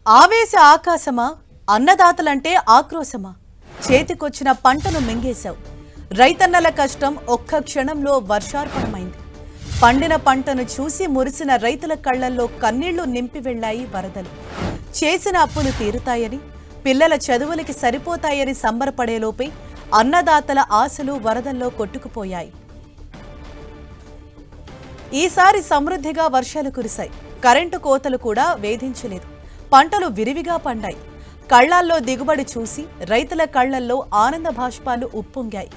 ఆవేశ ఆకాశమా, అన్నదాతలంటే ఆక్రోశమా, చేతికొచ్చిన పంటను మింగేశావు. రైతన్నల కష్టం ఒక్క క్షణంలో వర్షార్పణమైంది. పండిన పంటను చూసి మురిసిన రైతుల కళ్లల్లో కన్నీళ్లు నింపి వెళ్లాయి వరదలు. చేసిన అప్పులు తీరుతాయని, పిల్లల చదువులకి సరిపోతాయని సంబరపడేలోపే అన్నదాతల ఆశలు వరదల్లో కొట్టుకుపోయాయి. ఈసారి సమృద్ధిగా వర్షాలు కురిశాయి. కరెంటు కోతలు కూడా వేధించలేదు. పంటలు విరివిగా పండాయి. కళ్లాల్లో దిగుబడి చూసి రైతుల కళ్లల్లో ఆనంద భాష్పాలు ఉప్పొంగాయి.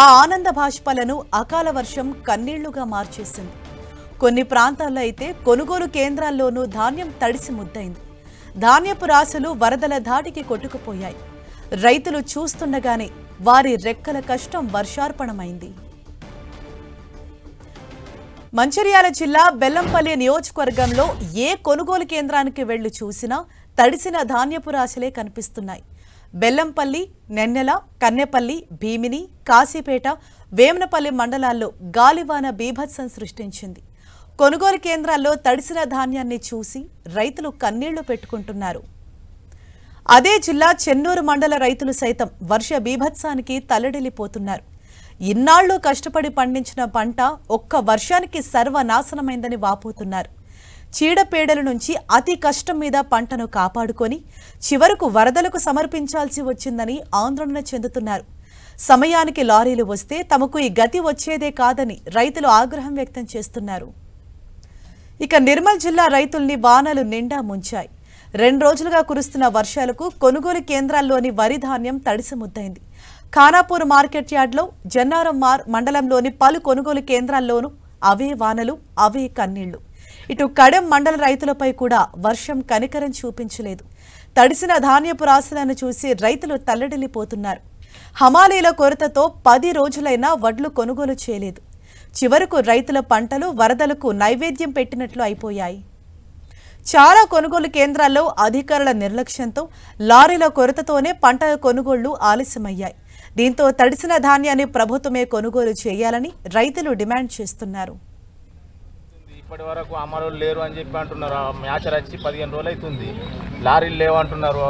ఆ ఆనంద భాష్పాలను అకాల వర్షం కన్నీళ్లుగా మార్చేసింది. కొన్ని ప్రాంతాల్లో అయితే కొనుగోలు కేంద్రాల్లోనూ ధాన్యం తడిసి ముద్దైంది. ధాన్యపు రాశులు వరదల ధాటికి కొట్టుకుపోయాయి. రైతులు చూస్తుండగానే వారి రెక్కల కష్టం వర్షార్పణమైంది. మంచిర్యాల జిల్లా బెల్లంపల్లి నియోజకవర్గంలో ఏ కొనుగోలు కేంద్రానికి వెళ్లి చూసినా తడిసిన ధాన్యపు రాశులే కనిపిస్తున్నాయి. బెల్లంపల్లి, నెన్నెల, కన్నెపల్లి, భీమిని, కాశీపేట, వేమనపల్లి మండలాల్లో గాలివాన బీభత్సం సృష్టించింది. కొనుగోలు కేంద్రాల్లో తడిసిన ధాన్యాన్ని చూసి రైతులు కన్నీళ్లు పెట్టుకుంటున్నారు. అదే జిల్లా చెన్నూరు మండల రైతులు సైతం వర్ష బీభత్సానికి తల్లడిల్లిపోతున్నారు. ఇన్నాళ్లు కష్టపడి పండించిన పంట ఒక్క వర్షానికి సర్వనాశనమైందని వాపోతున్నారు. చీడపీడల నుంచి అతి కష్టం మీద పంటను కాపాడుకొని చివరకు వరదలకు సమర్పించాల్సి వచ్చిందని ఆందోళన చెందుతున్నారు. సమయానికి లారీలు వస్తే తమకు ఈ గతి వచ్చేదే కాదని రైతులు ఆగ్రహం వ్యక్తం చేస్తున్నారు. ఇక నిర్మల్ జిల్లా రైతుల్ని వానలు నిండా ముంచాయి. 2 రోజులుగా కురుస్తున్న వర్షాలకు కొనుగోలు కేంద్రాల్లోని వరి ధాన్యం తడిసి ముద్దైంది. ఖానాపూర్ మార్కెట్ యార్డ్లో, జన్నారం మండలంలోని పలు కొనుగోలు కేంద్రాల్లోనూ అవే వానలు, అవే కన్నీళ్లు. ఇటు కడెం మండల రైతులపై కూడా వర్షం కనికరం చూపించలేదు. తడిసిన ధాన్యపు రాశులను చూసి రైతులు తల్లడిల్లిపోతున్నారు. హమాలీల కొరతతో 10 రోజులైనా వడ్లు కొనుగోలు చేయలేదు. చివరకు రైతుల పంటలు వరదలకు నైవేద్యం పెట్టినట్లు అయిపోయాయి. చాలా కొనుగోలు కేంద్రాల్లో అధికారుల నిర్లక్ష్యంతో లారీల కొరతతోనే పంటల కొనుగోళ్లు ఆలస్యమయ్యాయి. దీంతో తడిసిన ధాన్యాన్ని ప్రభుత్వమే కొనుగోలు చేయాలని రైతులు డిమాండ్ చేస్తున్నారు. ఇప్పటి వరకు అమలు లేరు అని చెప్పి అంటున్నారు. మ్యాచ్ వచ్చి 15 రోజులు అవుతుంది. లారీలు లేవంటున్నారు.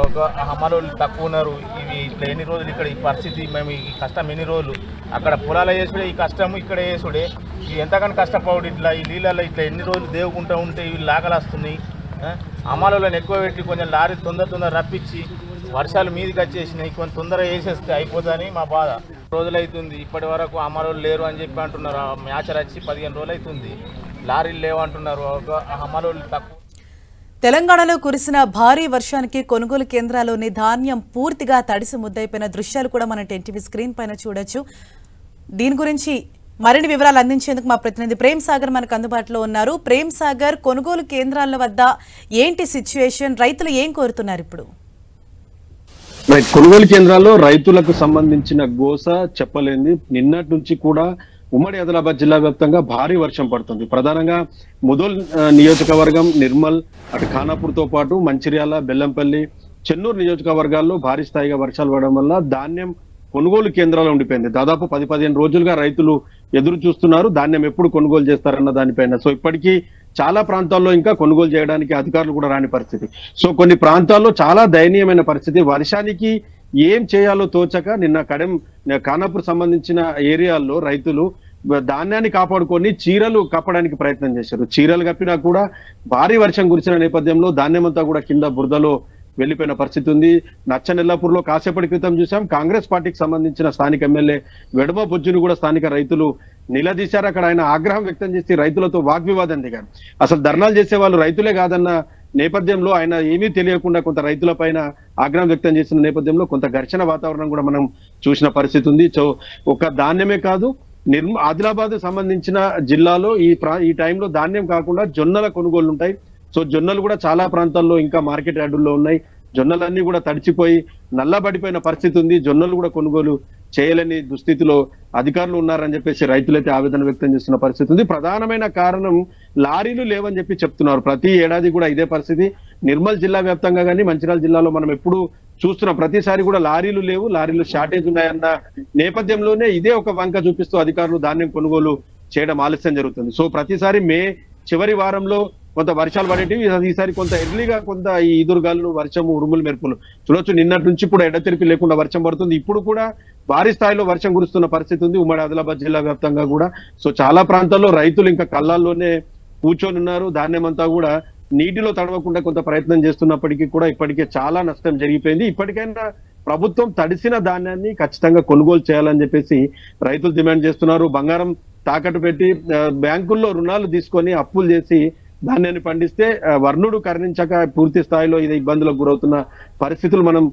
అమలు తక్కువ ఉన్నారు. ఇవి ఇట్లా ఎన్ని రోజులు ఇక్కడ ఈ పరిస్థితి, మేము ఈ కష్టం ఎన్ని రోజులు అక్కడ పొలాలు వేసుడే, ఈ కష్టం ఇక్కడ వేసుడే, ఇవి ఎంతగానో కష్టపడు. ఇట్లా ఈ నీళ్ళల్లో ఇట్లా ఎన్ని రోజులు దేవుకుంటూ ఉంటే ఇవి లాగలు వస్తున్నాయి. అమలులను ఎక్కువ పెట్టి కొంచెం లారీ తొందర రప్పించి వర్షాలు మీదికి వచ్చేసినాయి, కొంచెం తొందరగా వేసేస్తే అయిపోతుందని మా బాధ. రోజులు అవుతుంది. ఇప్పటి వరకు అమలు లేరు అని చెప్పి అంటున్నారు. మ్యాచ్ వచ్చి 15 రోజులు అవుతుంది. లారీలు లేవంటున్నారు. అమలు తక్కువ. తెలంగాణలో కురిసిన భారీ వర్షానికి కొనుగోలు కేంద్రాల్లోని ధాన్యం పూర్తిగా తడిసి ముద్దైపోయిన దృశ్యాలు కూడా మన టీవీ స్క్రీన్ పైన చూడొచ్చు. దీని గురించి మరిన్ని వివరాలు అందించేందుకు మా ప్రతినిధి ప్రేమ్ సాగర్ మనకు అందుబాటులో ఉన్నారు. ప్రేమ్ సాగర్, కొనుగోలు కేంద్రాల వద్ద ఏంటి సిచ్యువేషన్? రైతులు ఏం కోరుతున్నారు ఇప్పుడు? కొనుగోలు కేంద్రాల్లో రైతులకు సంబంధించిన గోస చెప్పలేంది. నిన్నటి నుంచి కూడా ఉమ్మడి ఆదిలాబాద్ జిల్లా వ్యాప్తంగా భారీ వర్షం పడుతుంది. ప్రధానంగా ముదోల్ నియోజకవర్గం, నిర్మల్, అటు ఖానాపూర్ తో పాటు మంచిర్యాల, బెల్లంపల్లి, చెన్నూరు నియోజకవర్గాల్లో భారీ స్థాయిగా వర్షాలు పడడం వల్ల ధాన్యం కొనుగోలు కేంద్రాలు ఉండిపోయింది. దాదాపు 10-15 రోజులుగా రైతులు ఎదురు చూస్తున్నారు ధాన్యం ఎప్పుడు కొనుగోలు చేస్తారన్న దానిపైన. సో ఇప్పటికీ చాలా ప్రాంతాల్లో ఇంకా కొనుగోలు చేయడానికి అధికారులు కూడా రాని పరిస్థితి. సో కొన్ని ప్రాంతాల్లో చాలా దయనీయమైన పరిస్థితి. వర్షానికి ఏం చేయాలో తోచక నిన్న ఖానాపూర్ సంబంధించిన ఏరియాల్లో రైతులు ధాన్యాన్ని కాపాడుకొని చీరలు కప్పడానికి ప్రయత్నం చేశారు. చీరలు కప్పినా కూడా భారీ వర్షం కురిసిన నేపథ్యంలో ధాన్యం అంతా కూడా కింద బురదలో వెళ్లిపోయిన పరిస్థితి ఉంది. నచ్చనెల్లాపూర్లో కాసేపటి క్రితం చూసాం, కాంగ్రెస్ పార్టీకి సంబంధించిన స్థానిక ఎమ్మెల్యే వెడమ బొజ్జును కూడా స్థానిక రైతులు నిలదీశారు. అక్కడ ఆయన ఆగ్రహం వ్యక్తం చేసి రైతులతో వాగ్వివాదం దిగారు. అసలు ధర్నాలు చేసే వాళ్ళు రైతులే కాదన్న నేపథ్యంలో ఆయన ఏమీ తెలియకుండా కొంత రైతుల పైన ఆగ్రహం వ్యక్తం చేసిన నేపథ్యంలో కొంత ఘర్షణ వాతావరణం కూడా మనం చూసిన పరిస్థితి ఉంది. సో ఒక ధాన్యమే కాదు, ఆదిలాబాద్ సంబంధించిన జిల్లాలో ఈ టైంలో ధాన్యం కాకుండా జొన్నల కొనుగోలు ఉంటాయి. సో జొన్నలు కూడా చాలా ప్రాంతాల్లో ఇంకా మార్కెట్ యార్డుల్లో ఉన్నాయి. జొన్నలన్నీ కూడా తడిచిపోయి నల్లబడిపోయిన పరిస్థితి ఉంది. జొన్నలు కూడా కొనుగోలు చేయలేని దుస్థితిలో అధికారులు ఉన్నారని చెప్పేసి రైతులైతే ఆవేదన వ్యక్తం చేస్తున్న పరిస్థితి ఉంది. ప్రధానమైన కారణం లారీలు లేవని చెప్పి చెప్తున్నారు. ప్రతి ఏడాది కూడా ఇదే పరిస్థితి. నిర్మల్ జిల్లా వ్యాప్తంగా కానీ మంచిర్యాల జిల్లాలో మనం ఎప్పుడు చూస్తున్నాం, ప్రతిసారి కూడా లారీలు లేవు, లారీలు షార్టేజ్ ఉన్నాయన్న నేపథ్యంలోనే ఇదే ఒక వంక చూపిస్తూ అధికారులు ధాన్యం కొనుగోలు చేయడం ఆలస్యం జరుగుతుంది. సో ప్రతిసారి మే చివరి వారంలో కొంత వర్షాలు పడేటివి ఈసారి కొంత ఎర్లీగా కొంత ఈ ఈదురుగాలు వర్షము ఉరుములు మెరుపులు చూడొచ్చు. నిన్నటి నుంచి ఇప్పుడు ఎడతెరిపి లేకుండా వర్షం పడుతుంది. ఇప్పుడు కూడా భారీ స్థాయిలో వర్షం కురుస్తున్న పరిస్థితి ఉంది ఉమ్మడి ఆదిలాబాద్ జిల్లా వ్యాప్తంగా కూడా. సో చాలా ప్రాంతాల్లో రైతులు ఇంకా కళ్ళాల్లోనే కూర్చొని ఉన్నారు. ధాన్యమంతా కూడా నీటిలో తడవకుండా కొంత ప్రయత్నం చేస్తున్నప్పటికీ కూడా ఇప్పటికే చాలా నష్టం జరిగిపోయింది. ఇప్పటికైనా ప్రభుత్వం తడిసిన ధాన్యాన్ని ఖచ్చితంగా కొనుగోలు చేయాలని చెప్పేసి రైతులు డిమాండ్ చేస్తున్నారు. బంగారం తాకట్టు పెట్టి బ్యాంకుల్లో రుణాలు తీసుకొని అప్పులు చేసి ధాన్యాన్ని పండిస్తే వర్ణుడు కరుణించక పూర్తి స్థాయిలో ఇది ఇబ్బందులకు గురవుతున్న పరిస్థితులు మనం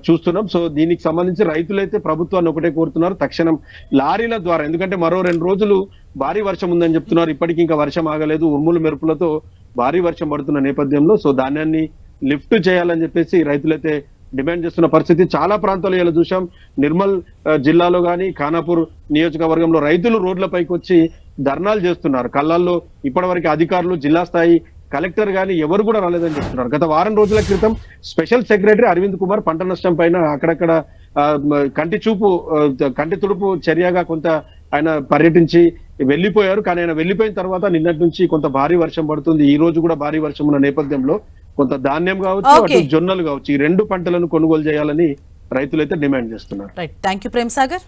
చూస్తున్నాం. సో దీనికి సంబంధించి రైతులైతే ప్రభుత్వాన్ని ఒకటే కోరుతున్నారు, తక్షణం లారీల ద్వారా, ఎందుకంటే మరో 2 రోజులు భారీ వర్షం ఉందని చెప్తున్నారు. ఇప్పటికీ ఇంకా వర్షం ఆగలేదు. ఉరుములు మెరుపులతో భారీ వర్షం పడుతున్న నేపథ్యంలో సో ధాన్యాన్ని లిఫ్ట్ చేయాలని చెప్పేసి రైతులైతే డిమాండ్ చేస్తున్న పరిస్థితి చాలా ప్రాంతాలు ఇలా చూసాం. నిర్మల్ జిల్లాలో కానీ ఖానాపూర్ నియోజకవర్గంలో రైతులు రోడ్లపైకి వచ్చి ధర్నాలు చేస్తున్నారు. కళ్ళాల్లో ఇప్పటివరకు అధికారులు, జిల్లా స్థాయి కలెక్టర్ గాని ఎవరు కూడా రాలేదని చెప్తున్నారు. గత వారం రోజుల క్రితం స్పెషల్ సెక్రటరీ అరవింద్ కుమార్ పంట నష్టం పైన అక్కడక్కడ కంటి తుడుపు చర్యగా కొంత ఆయన పర్యటించి వెళ్లిపోయారు. కానీ ఆయన వెళ్లిపోయిన తర్వాత నిన్నటి నుంచి కొంత భారీ వర్షం పడుతుంది. ఈ రోజు కూడా భారీ వర్షం ఉన్న నేపథ్యంలో కొంత ధాన్యం కావచ్చు, అటు జొన్నలు కావచ్చు, ఈ 2 పంటలను కొనుగోలు చేయాలని రైతులైతే డిమాండ్ చేస్తున్నారు. Right, thank you Prem Sagar.